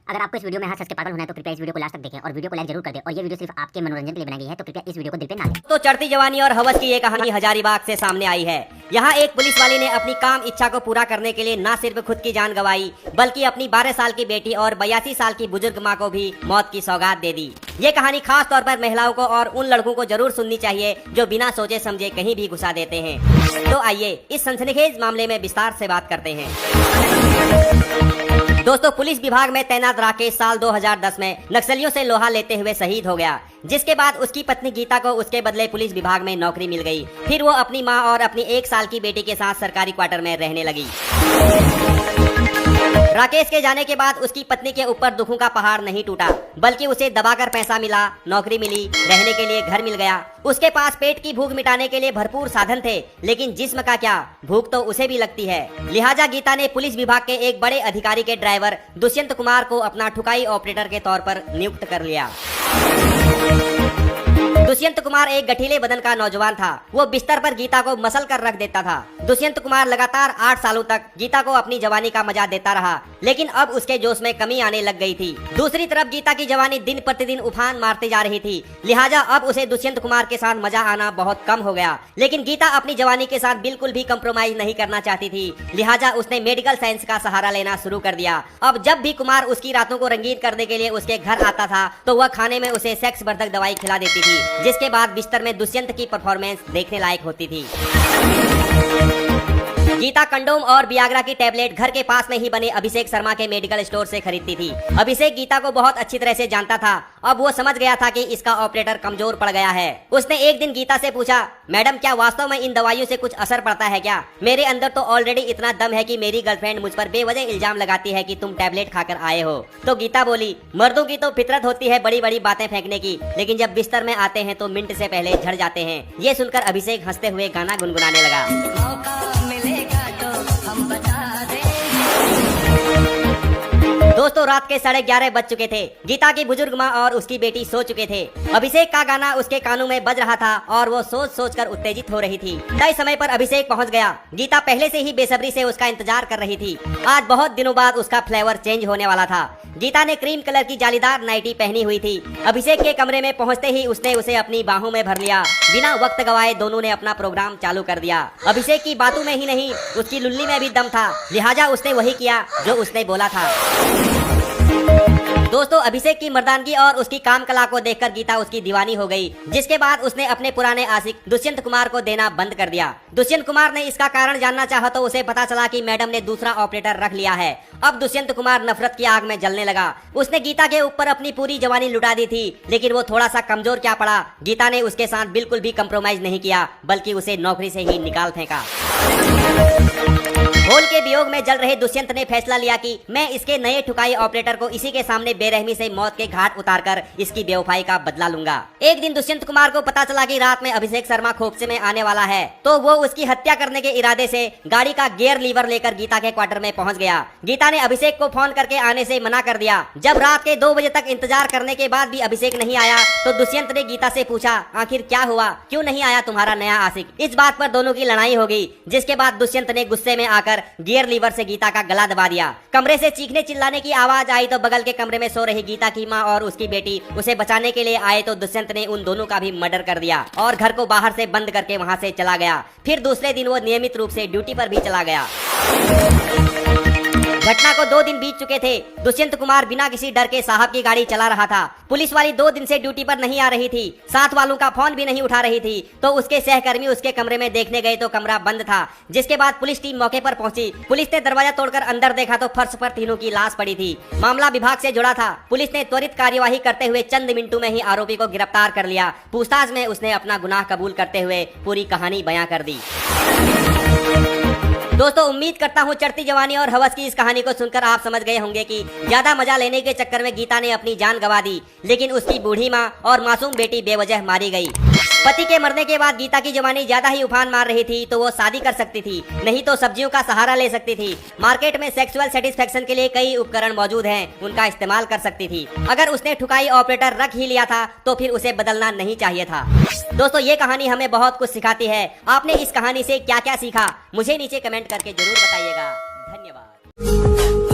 अगर आपको इस वीडियो में हंस हंस के पागल होना है तो कृपया इस वीडियो को लास्ट तक देखें और वीडियो को लाइक जरूर कर दें। और ये वीडियो सिर्फ आपके मनोरंजन के लिए बनाई गई है, तो कृपया इस वीडियो को दिल पे ना लें। तो चढ़ती जवानी और हवस की ये कहानी हजारीबाग से सामने आई है। यहाँ एक पुलिस वाली ने अपनी काम इच्छा को पूरा करने के लिए न सिर्फ खुद की जान गंवाई, बल्कि अपनी 12 साल की बेटी और 82 साल की बुजुर्ग माँ को भी मौत की सौगात दे दी। ये कहानी खास तौर पर महिलाओं को और उन लड़कों को जरूर सुननी चाहिए जो बिना सोचे समझे कहीं भी घुसा देते हैं। तो आइए इस सनसनीखेज मामले में विस्तार से बात करते हैं। दोस्तों, पुलिस विभाग में तैनात राकेश साल 2010 में नक्सलियों से लोहा लेते हुए शहीद हो गया, जिसके बाद उसकी पत्नी गीता को उसके बदले पुलिस विभाग में नौकरी मिल गई। फिर वो अपनी मां और अपनी 1 साल की बेटी के साथ सरकारी क्वार्टर में रहने लगी। राकेश के जाने के बाद उसकी पत्नी के ऊपर दुखों का पहाड़ नहीं टूटा, बल्कि उसे दबाकर पैसा मिला, नौकरी मिली, रहने के लिए घर मिल गया। उसके पास पेट की भूख मिटाने के लिए भरपूर साधन थे, लेकिन जिस्म का क्या, भूख तो उसे भी लगती है। लिहाजा गीता ने पुलिस विभाग के एक बड़े अधिकारी के ड्राइवर दुष्यंत कुमार को अपना ठुकाई ऑपरेटर के तौर पर नियुक्त कर लिया। दुष्यंत कुमार एक गठीले बदन का नौजवान था। वो बिस्तर पर गीता को मसल कर रख देता था। दुष्यंत कुमार लगातार 8 सालों तक गीता को अपनी जवानी का मजा देता रहा, लेकिन अब उसके जोश में कमी आने लग गई थी। दूसरी तरफ गीता की जवानी दिन प्रतिदिन उफान मारते जा रही थी, लिहाजा अब उसे दुष्यंत कुमार के साथ मजा आना बहुत कम हो गया। लेकिन गीता अपनी जवानी के साथ बिल्कुल भी कंप्रोमाइज नहीं करना चाहती थी, लिहाजा उसने मेडिकल साइंस का सहारा लेना शुरू कर दिया। अब जब भी कुमार उसकी रातों को रंगीन करने के लिए उसके घर आता था, तो वह खाने में उसे सेक्स वर्धक दवाई खिला देती थी, जिसके बाद बिस्तर में दुष्यंत की परफॉर्मेंस देखने लायक होती थी। गीता कंडोम और वियाग्रा की टैबलेट घर के पास में ही बने अभिषेक शर्मा के मेडिकल स्टोर से खरीदती थी। अभिषेक गीता को बहुत अच्छी तरह से जानता था। अब वो समझ गया था कि इसका ऑपरेटर कमजोर पड़ गया है। उसने एक दिन गीता से पूछा, मैडम क्या वास्तव में इन दवाइयों से कुछ असर पड़ता है क्या? मेरे अंदर तो ऑलरेडी इतना दम है कि मेरी गर्लफ्रेंड मुझ पर बेवजह इल्जाम लगाती है कि तुम टैबलेट खाकर आए हो। तो गीता बोली, मर्दों की तो फितरत होती है बड़ी बड़ी बातें फेंकने की, लेकिन जब बिस्तर में आते हैं तो मिनट से पहले झड़ जाते हैं। ये सुनकर अभिषेक हंसते हुए गाना गुनगुनाने लगा। दोस्तों, रात के 11:30 बज चुके थे। गीता की बुजुर्ग माँ और उसकी बेटी सो चुके थे। अभिषेक का गाना उसके कानों में बज रहा था और वो सोच सोच कर उत्तेजित हो रही थी। तय समय पर अभिषेक पहुँच गया। गीता पहले से ही बेसब्री से उसका इंतजार कर रही थी। आज बहुत दिनों बाद उसका फ्लेवर चेंज होने वाला था। गीता ने क्रीम कलर की जालीदार नाइटी पहनी हुई थी। अभिषेक के कमरे में पहुंचते ही उसने उसे अपनी बाहों में भर लिया। बिना वक्त गवाए दोनों ने अपना प्रोग्राम चालू कर दिया। अभिषेक की बातों में ही नहीं, उसकी लुल्ली में भी दम था, लिहाजा उसने वही किया जो उसने बोला था। दोस्तों, अभिषेक की मर्दानगी और उसकी काम कला को देखकर गीता उसकी दीवानी हो गई, जिसके बाद उसने अपने पुराने आशिक दुष्यंत कुमार को देना बंद कर दिया। दुष्यंत कुमार ने इसका कारण जानना चाहा तो उसे पता चला कि मैडम ने दूसरा ऑपरेटर रख लिया है। अब दुष्यंत कुमार नफरत की आग में जलने लगा। उसने गीता के ऊपर अपनी पूरी जवानी लुटा दी थी, लेकिन वो थोड़ा सा कमजोर क्या पड़ा। गीता ने उसके साथ बिल्कुल भी कंप्रोमाइज नहीं किया, बल्कि उसे नौकरी से ही निकाल फेंका। होल के वियोग में जल रहे दुष्यंत ने फैसला लिया कि मैं इसके नए ठुकाई ऑपरेटर को इसी के सामने बेरहमी से मौत के घाट उतारकर इसकी बेवफाई का बदला लूंगा। एक दिन दुष्यंत कुमार को पता चला कि रात में अभिषेक शर्मा खोपचे में आने वाला है, तो वो उसकी हत्या करने के इरादे से गाड़ी का गियर लीवर लेकर गीता के क्वार्टर में पहुंच गया। गीता ने अभिषेक को फोन करके आने से मना कर दिया। जब रात के 2 बजे तक इंतजार करने के बाद भी अभिषेक नहीं आया, तो दुष्यंत ने गीता से पूछा, आखिर क्या हुआ, क्यों नहीं आया तुम्हारा नया आशिक? इस बात पर दोनों की लड़ाई हो गई, जिसके बाद दुष्यंत ने गुस्से में आकर गियर लीवर से गीता का गला दबा दिया। कमरे से चीखने चिल्लाने की आवाज आई तो बगल के कमरे में सो रही गीता की माँ और उसकी बेटी उसे बचाने के लिए आए, तो दुष्यंत ने उन दोनों का भी मर्डर कर दिया और घर को बाहर से बंद करके वहां से चला गया। फिर दूसरे दिन वो नियमित रूप से ड्यूटी पर भी चला गया। घटना को 2 दिन बीत चुके थे। दुष्यंत कुमार बिना किसी डर के साहब की गाड़ी चला रहा था। पुलिस वाली 2 दिन से ड्यूटी पर नहीं आ रही थी, साथ वालों का फोन भी नहीं उठा रही थी, तो उसके सहकर्मी उसके कमरे में देखने गए तो कमरा बंद था। जिसके बाद पुलिस टीम मौके पर पहुंची। पुलिस ने दरवाजा तोड़कर अंदर देखा तो फर्श पर तीनों की लाश पड़ी थी। मामला विभाग से जुड़ा था। पुलिस ने त्वरित कार्यवाही करते हुए चंद मिनटों में ही आरोपी को गिरफ्तार कर लिया। पूछताछ में उसने अपना गुनाह कबूल करते हुए पूरी कहानी बयां कर दी। दोस्तों, उम्मीद करता हूँ चढ़ती जवानी और हवस की इस कहानी को सुनकर आप समझ गए होंगे कि ज्यादा मजा लेने के चक्कर में गीता ने अपनी जान गंवा दी, लेकिन उसकी बूढ़ी माँ और मासूम बेटी बेवजह मारी गई। पति के मरने के बाद गीता की जवानी ज्यादा ही उफान मार रही थी, तो वो शादी कर सकती थी, नहीं तो सब्जियों का सहारा ले सकती थी। मार्केट में सेक्सुअल सेटिस्फेक्शन के लिए कई उपकरण मौजूद हैं, उनका इस्तेमाल कर सकती थी। अगर उसने ठुकाई ऑपरेटर रख ही लिया था तो फिर उसे बदलना नहीं चाहिए था। दोस्तों, ये कहानी हमें बहुत कुछ सिखाती है। आपने इस कहानी से क्या क्या सीखा, मुझे नीचे कमेंट करके जरूर बताइएगा। धन्यवाद।